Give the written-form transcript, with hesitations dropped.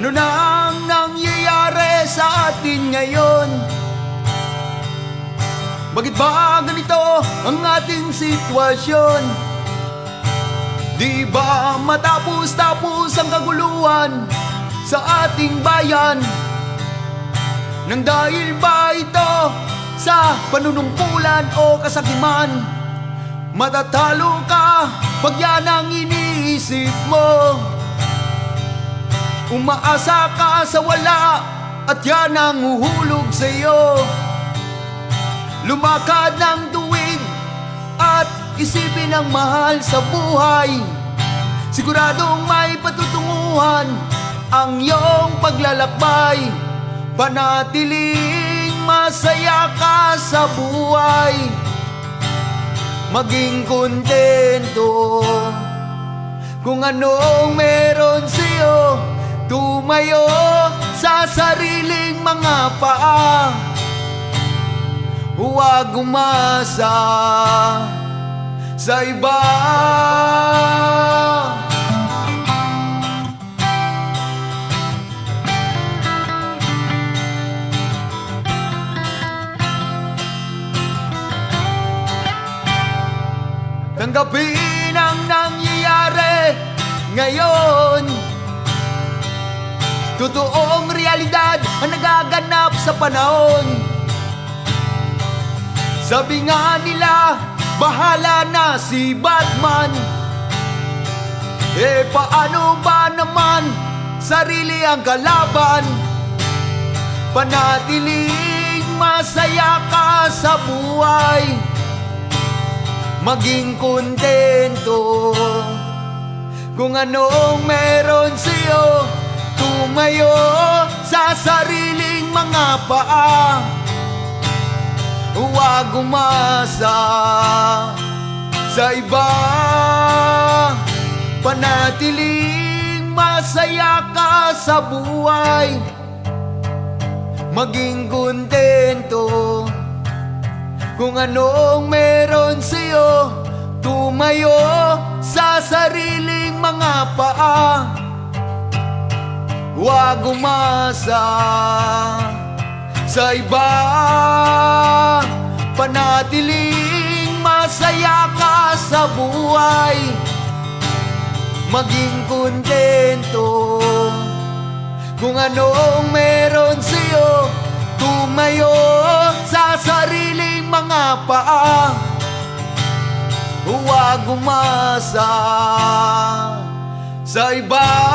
Ano nang nangyayari sa atin ngayon? Bakit ba ganito ang ating sitwasyon? Di ba matapos-tapos ang kaguluhan sa ating bayan? Nang dahil ba ito sa panunungkulan o kasakiman? Matatalo ka pag yan ang iniisip mo. Umaasa ka sa wala at yan ang uhulog sa'yo. Lumakad ng tuwid at isipin ang mahal sa buhay. Siguradong may patutunguhan ang iyong paglalakbay. Panatiling masaya ka sa buhay. Maging kontento kung anong meron sa'yo. Tumayo sa sariling mga paa. Huwag umasa sa iba. Tanggapin ang nangyayari ngayon. Totoong realidad ang nagaganap sa panahon. Sabi nga nila, bahala na si Batman. Eh paano ba naman sarili ang kalaban? Panatiling masaya ka sa buhay. Maging kontento kung anong meron sa'yo. Tumayo sa sariling mga paa. Huwag umasa sa iba. Panatiling masaya ka sa buhay. Maging kontento kung anong meron sa'yo. Tumayo sa sariling mga paa. Huwag umasa sa iba. Panatiling masaya ka sa buhay. Maging kontento kung anong meron sa'yo. Tumayo sa sariling mga paa. Huwag umasa sa iba.